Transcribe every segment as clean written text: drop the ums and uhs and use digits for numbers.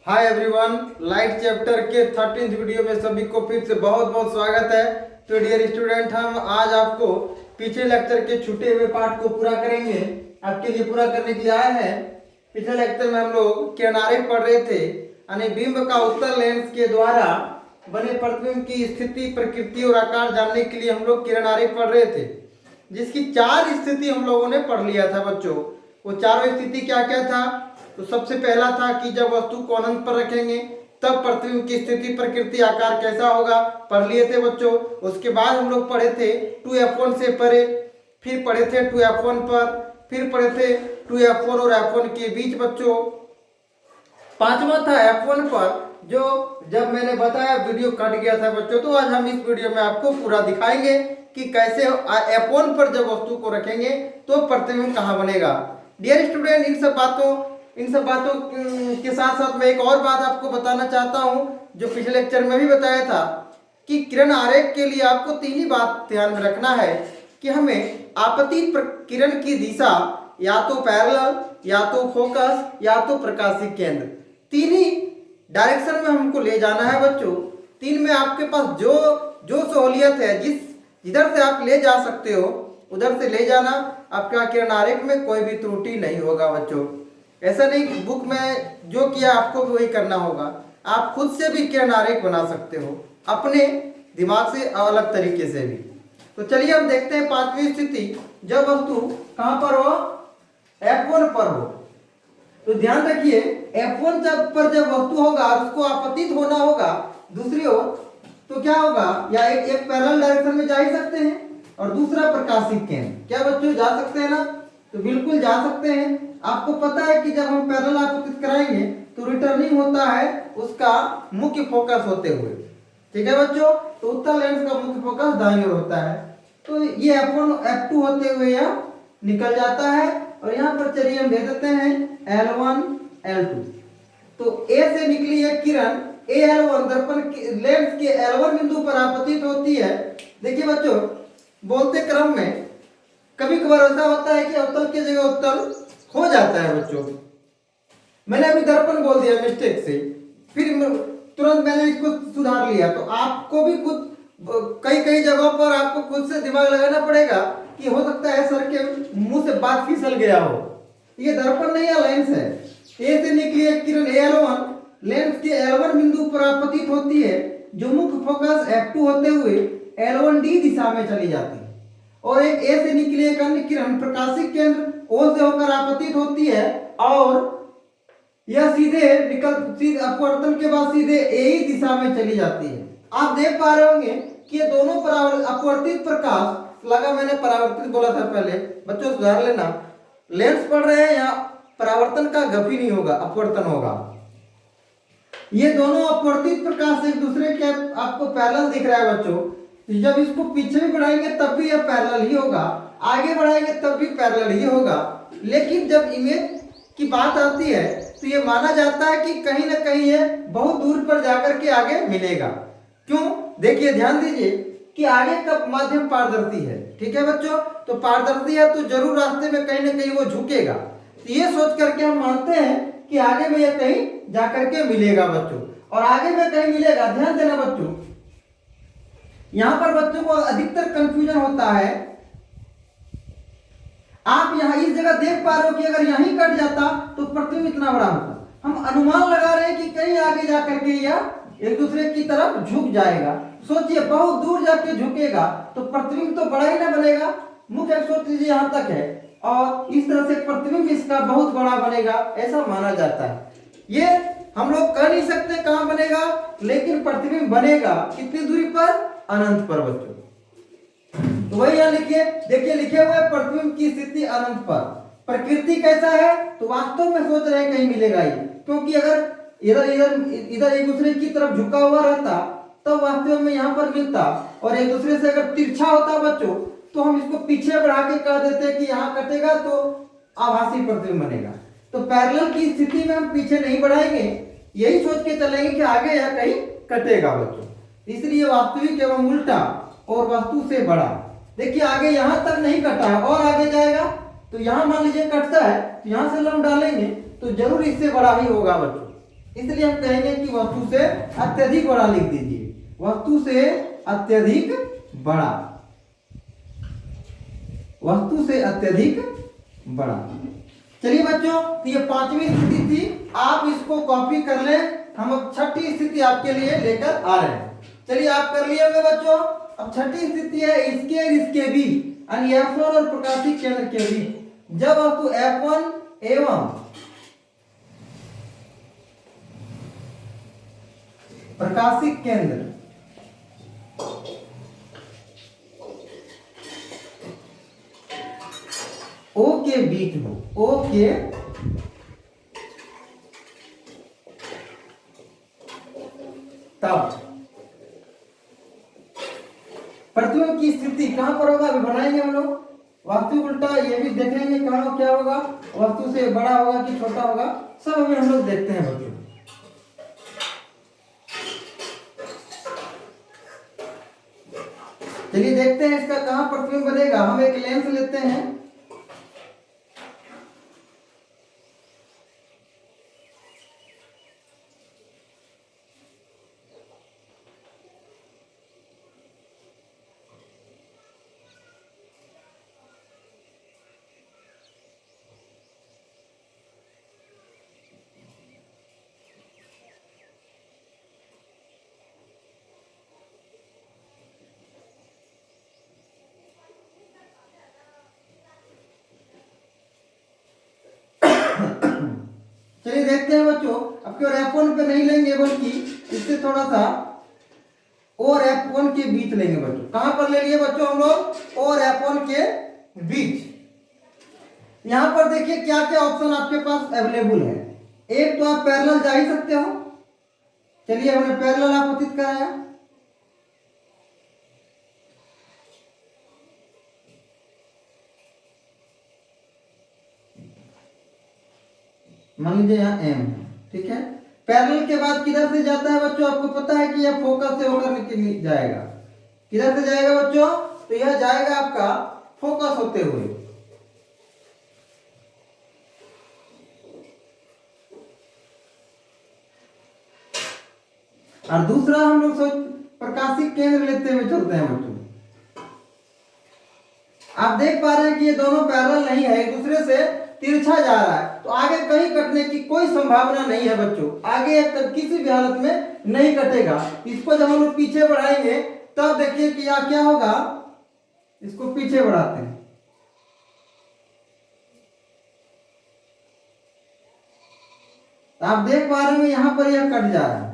Hi everyone, light chapter के 13th video में सभी को फिर से बहुत बहुत स्वागत है। तो डियर स्टूडेंट, हम आज आपको पिछले लेक्चर के छूटे हुए पाठ को पूरा करेंगे। आपके लिए पूरा करने के लिए आए हैं। पिछले लेक्चर में हम लोग किनारे पढ़ रहे थे, यानी बिंब का उत्तल लेंस के द्वारा बने प्रतिबिंब की स्थिति, प्रकृति और आकार जानने के लिए हम लोग किनारे पढ़ रहे थे, जिसकी 4 स्थिति हम लोगों ने पढ़ लिया था बच्चों। वो चारों स्थिति क्या क्या था? तो सबसे पहला था कि जब वस्तु को अनंत पर रखेंगे तब प्रतिबिंब की स्थिति, प्रकृति, आकार कैसा होगा, पढ़ लिए थे बच्चों। उसके बाद हम लोग पढ़े थे 2F1 से परे, फिर पढ़े थे 2F1 पर, फिर पढ़े थे 2F4 और F1 के बीच बच्चों। पांचवा था F1 पर, जो जब मैंने बताया वीडियो कट गया था बच्चों। तो आज हम इस वीडियो में आपको पूरा दिखाएंगे कि कैसे F1 पर जब वस्तु को रखेंगे तो प्रतिबिंब कहाँ बनेगा। डियर स्टूडेंट, इन सब बातों के साथ साथ मैं एक और बात आपको बताना चाहता हूं, जो पिछले लेक्चर में भी बताया था कि किरण आरेख के लिए आपको 3 ही बात ध्यान में रखना है कि हमें आपतित किरण की दिशा या तो पैरेलल, या तो फोकस, या तो प्रकाशिक केंद्र, 3 ही डायरेक्शन में हमको ले जाना है बच्चों। 3 में आपके पास जो सहूलियत है, जिधर से आप ले जा सकते हो उधर से ले जाना। आपका किरण आरेख में कोई भी त्रुटि नहीं होगा बच्चों। ऐसा नहीं कि बुक में जो किया आपको भी वही करना होगा। आप खुद से भी किरण आरेख बना सकते हो, अपने दिमाग से अलग तरीके से भी। तो चलिए हम देखते हैं 5वीं स्थिति, जब वस्तु कहां पर हो? F1 पर हो। तो ध्यान रखिए, F1 पर जब वस्तु होगा, उसको आपतित होना होगा दूसरी ओर, तो क्या होगा? या एक पैरेलल डायरेक्शन में जा ही सकते हैं, और दूसरा प्रकाशिक केंद्र। क्या बच्चों जा सकते हैं ना? तो बिल्कुल जा सकते हैं। आपको पता है कि जब हम पैरेलल आपतित कराएंगे तो रिटर्निंग होता है उसका मुख्य फोकस होते हुए। ठीक है बच्चों, तो उत्तल लेंस का मुख्य फोकस दाईं ओर होता है। तो ये F1 F2 होते हुए यह निकल जाता है, और यहाँ पर चलिए हम दे देते हैं L1 L2। तो A से निकली है किरण Al1 दर्पण लेंस के L1 बिंदु पर आपतित होती है। देखिए बच्चों, बोलते क्रम में कभी कभार ऐसा होता है कि अवतल की जगह उत्तल हो जाता है बच्चों। मैंने अभी दर्पण बोल दिया मिस्टेक से, फिर तुरंत मैंने इसको सुधार लिया। तो आपको भी खुद कई जगहों पर आपको खुद से दिमाग लगाना पड़ेगा कि हो सकता है सर के मुंह से बात फिसल गया हो। ये दर्पण नहीं है, लेंस है। ए से निकली एक किरण Al1 लेंस के L1 बिंदु पर आपतित होती है, जो मुख्य फोकस F2 होते हुए L1D दिशा में चली जाती है। और एक A से निकली एक अन्य किरण प्रकाशिक केंद्र O से होकर आपतित होती है, और यह सीधे अपवर्तन के बाद सीधे A ही दिशा में चली जाती है। आप देख पा रहे होंगे कि ये दोनों अपवर्तित प्रकाश, लगा मैंने परावर्तित बोला था पहले, बच्चों सुधार लेना। लेंस पढ़ रहे हैं, यहाँ परावर्तन का गप ही नहीं होगा, अपवर्तन होगा। ये दोनों अपवर्तित प्रकाश एक दूसरे के आपको पैरेलल दिख रहा है बच्चों। जब इसको पीछे भी बढ़ाएंगे तब भी यह पैरेलल ही होगा, आगे बढ़ाएंगे तब भी पैरेलल ही होगा। लेकिन जब इमेज की बात आती है तो ये माना जाता है कि कहीं ना कहीं ये बहुत दूर पर जाकर के आगे मिलेगा। क्यों? देखिए ध्यान दीजिए कि आगे का माध्यम पारदर्शी है। ठीक है बच्चों, तो पारदर्शी है तो जरूर रास्ते में कहीं ना कहीं वो झुकेगा। तो ये सोच करके हम मानते हैं कि आगे में यह कहीं जाकर के मिलेगा बच्चों, और आगे में कहीं मिलेगा। ध्यान देना बच्चों, यहां पर बच्चों को अधिकतर कंफ्यूजन होता है। आप यहां इस जगह देख पा रहे हो कि अगर यहीं कट जाता तो प्रतिबिंब इतना बड़ा होता। हम अनुमान लगा रहे हैं कि कहीं आगे जाकर के यह एक दूसरे की तरफ झुक जाएगा। सोचिए, बहुत दूर जाके झुकेगा तो प्रतिबिंब तो बड़ा ही ना बनेगा। मुख्य सोच लीजिए यहां तक है, और इस तरह से प्रतिबिंब इसका बहुत बड़ा बनेगा, ऐसा माना जाता है। ये हम लोग कह नहीं सकते कहां बनेगा, लेकिन प्रतिबिंब बनेगा कितनी दूरी पर? अनंत पर बच्चों। तो वही यहां लिखिए, देखिए लिखे हुए प्रतिबिंब की स्थिति अनंत पर। प्रकृति कैसा है? तो वास्तव में सोच रहे हैं कहीं मिलेगा ही, क्योंकि अगर इधर एक दूसरे की तरफ झुका हुआ रहता तो वास्तव में यहाँ पर मिलता, और एक दूसरे से अगर तिरछा होता बच्चों तो हम इसको पीछे बढ़ा के कह देते कि यहाँ कटेगा तो आभासी प्रतिबिंब बनेगा। तो पैरेलल की स्थिति में हम पीछे नहीं बढ़ाएंगे, यही सोच के चलेंगे कि आगे या कहीं कटेगा बच्चों। इसलिए वास्तविक एवं उल्टा और वस्तु से बड़ा। देखिए आगे यहां तक नहीं कटा है और आगे जाएगा, तो यहां मान लीजिए कटता है तो यहां से लंब डालेंगे तो जरूर इससे बड़ा ही होगा बच्चों। इसलिए हम कहेंगे कि वस्तु से अत्यधिक बड़ा लिख दीजिए, वस्तु से अत्यधिक बड़ा, वस्तु से अत्यधिक बड़ा। चलिए बच्चों, तो ये 5वीं स्थिति थी, आप इसको कॉपी कर लें। हम अब 6ठी स्थिति आपके लिए लेकर आ रहे हैं। चलिए आप कर लिए होंगे बच्चों। अब 6ठी स्थिति है इसके और इसके बीच, यानी F1 और प्रकाशिक केंद्र के बीच। जब वस्तु F1 एवं प्रकाशिक केंद्र O के बीच हो, O के तब प्रतिबिंब की स्थिति कहां पर होगा, अभी बनाएंगे हम लोग। वास्तविक उल्टा ये भी देखेंगे कहां क्या होगा, वस्तु से बड़ा होगा कि छोटा होगा, सब अभी हम लोग देखते हैं बच्चों। चलिए देखते हैं इसका कहां प्रतिबिंब बनेगा। हम एक लेंस लेते हैं, चलिए देखते हैं बच्चों। अब केवल F1 पे नहीं लेंगे, बल्कि इससे थोड़ा सा और F1 के बीच लेंगे बच्चों। कहां पर ले लिए बच्चों हम लोग, और F1 के बीच। यहां पर देखिए क्या क्या ऑप्शन आपके पास अवेलेबल है। एक तो आप पैरेलल जा ही सकते हो। चलिए हमने पैरेलल आपतित कराया, मान लीजिए यहाँ M, ठीक है। पैरेलल के बाद किधर से जाता है बच्चों, आपको पता है कि यह फोकस से होकर निकल जाएगा। किधर से जाएगा बच्चों, तो यह जाएगा आपका फोकस होते हुए। और दूसरा हम लोग प्रकाशिक केंद्र लेते हुए चलते हैं बच्चों। आप देख पा रहे हैं कि ये दोनों पैरेलल नहीं है, एक दूसरे से तिरछा जा रहा है, तो आगे कहीं कटने की कोई संभावना नहीं है बच्चों। आगे किसी भी हालत में नहीं कटेगा। इसको जब हम लोग पीछे बढ़ाएंगे तब देखिए कि यहाँ क्या होगा। इसको पीछे बढ़ाते हैं, तो आप देख पा रहे हैं यहां पर यह कट जा रहा है।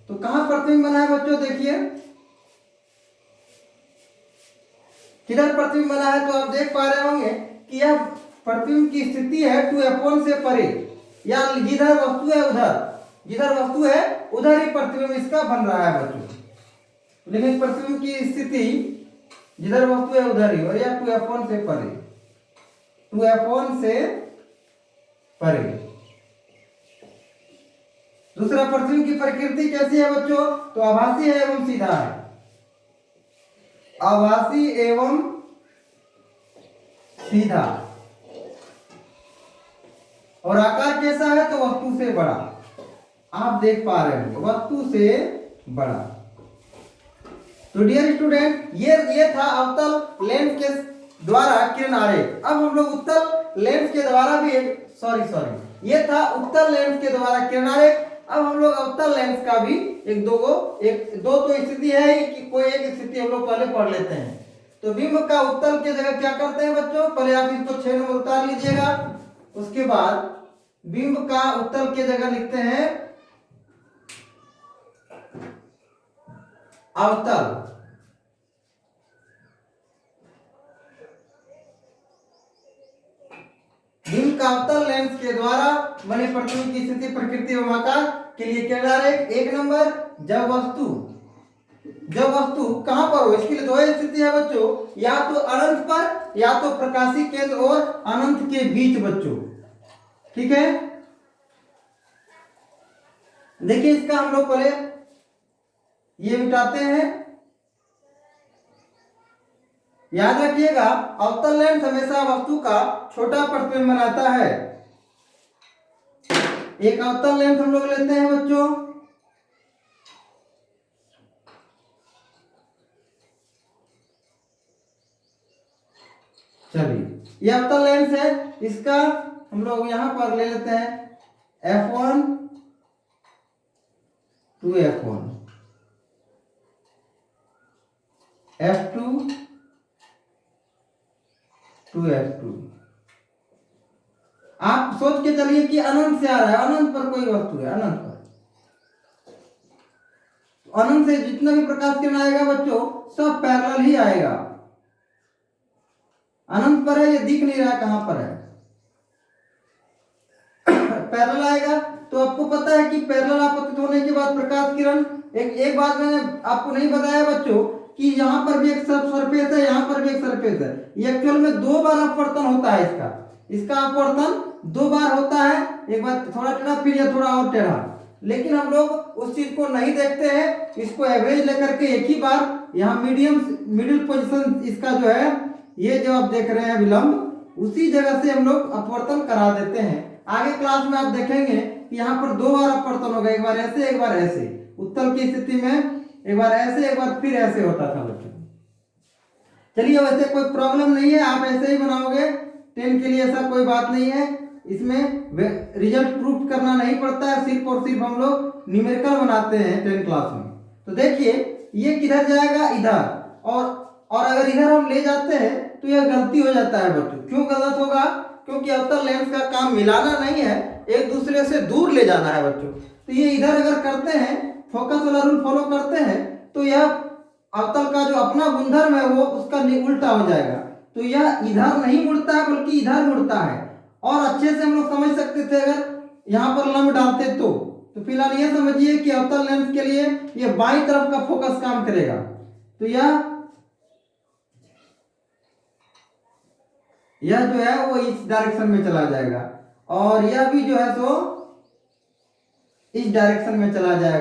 तो कहां प्रतिबिंब बना है बच्चों, देखिए किधर प्रतिबिंब बना है। तो आप देख पा रहे होंगे कि यह प्रतिबिंब की स्थिति है 2F1 से परे, या जिधर वस्तु है उधर, जिधर वस्तु है उधर ही प्रतिबिंब इसका बन रहा है बच्चों। लेकिन प्रतिबिंब की स्थिति जिधर वस्तु है उधर ही, और या 2F1 से परे, 2F1 से परे। दूसरा प्रतिबिंब की प्रकृति कैसी है बच्चों, तो आभासी है एवं सीधा है, आभासी एवं सीधा। और आकार कैसा है, तो वस्तु से बड़ा। आप देख पा रहे हैं वस्तु से बड़ा। तो डियर स्टूडेंट, ये था अवतल लेंस के द्वारा किरण आरेख। अब हम लोग उत्तल लेंस के द्वारा भी ये था उत्तल लेंस के द्वारा किरण आरेख। अब हम लोग अवतल लेंस का भी दो तो स्थिति है कि कोई एक स्थिति हम लोग पहले पढ़ लेते हैं। तो बिंब का उत्तल के जगह क्या करते हैं बच्चों, पहले आप इसको 6 नंबर उतार लीजिएगा। उसके बाद बिंब का उत्तल के जगह लिखते हैं अवतल। बिंब का अवतल लेंस के द्वारा बने प्रतिबिंब की स्थिति, प्रकृति एवं आकार के लिए किरण आरेख। 1 नंबर, जब वस्तु कहां पर हो, इसके लिए दो स्थिति है बच्चों, या तो अनंत पर, या तो प्रकाशिक केंद्र और अनंत के बीच बच्चों, ठीक है। देखिए इसका हम लोग पहले ये मिटाते हैं। याद रखिएगा अवतल लेंस हमेशा वस्तु का छोटा प्रतिबिंब बनाता है। एक अवतल लेंस हम लोग लेते हैं बच्चों, चलिए ये अवतल लेंस है, इसका हम लोग यहां पर ले लेते हैं F1 to F1, F2 to F2। आप सोच के चलिए कि अनंत से आ रहा है, अनंत पर कोई वस्तु है, अनंत पर, अनंत से जितना भी प्रकाश किरण आएगा बच्चों सब पैरेलल ही आएगा। अनंत पर है, ये दिख नहीं रहा कहां पर है, पैरेलल आएगा। तो आपको पता है कि पैरेलल आपतित होने के बाद प्रकाश किरण, एक बात मैंने आपको नहीं बताया बच्चों कि यहाँ पर भी एक सरफेस है, यहाँ पर भी एक सरफेस है। ये एक्चुअल में 2 बार अपवर्तन होता है, इसका अपवर्तन 2 बार होता है, एक बार थोड़ा टेढ़ा फिर ये थोड़ा और टेढ़ा। लेकिन हम लोग उस चीज को नहीं देखते हैं, इसको एवरेज लेकर के एक ही बार यहाँ मिडिल पोजीशन इसका जो है, ये जो आप देख रहे हैं विलंब, उसी जगह से हम लोग अपवर्तन करा देते हैं। आगे क्लास में आप देखेंगे कि यहाँ पर 2 बार अपवर्तन होगा, एक बार ऐसे एक बार ऐसे। उत्तल की स्थिति में एक बार ऐसे एक बार फिर ऐसे होता था बच्चों। चलिए वैसे कोई प्रॉब्लम नहीं है, आप ऐसे ही बनाओगे, 10 के लिए ऐसा कोई बात नहीं है, इसमें रिजल्ट प्रूफ करना नहीं पड़ता है, सिर्फ और सिर्फ हम लोग न्यूमेरिकल बनाते हैं 10 क्लास में। तो देखिए ये किधर जाएगा, इधर, और अगर इधर हम ले जाते हैं तो यह गलती हो जाता है बच्चों। क्यों गलत होगा? क्योंकि अवतल लेंस का काम मिलाना नहीं है, एक दूसरे से दूर ले जाना है बच्चों। तो ये इधर अगर करते हैं, फोकस वाला रूल फॉलो करते हैं, तो यह अवतल का जो अपना गुणधर्म है वो उसका उल्टा हो जाएगा। तो यह इधर नहीं मुड़ता है बल्कि इधर मुड़ता है। और अच्छे से हम लोग समझ सकते थे अगर यहाँ पर लंब डालते तो फिलहाल ये समझिए कि अवतल लेंस के लिए ये बाईं तरफ का फोकस काम करेगा। तो यह जो है वो इस डायरेक्शन में चला जाएगा, और यह भी जो है सो इस डायरेक्शन में चला जाएगा।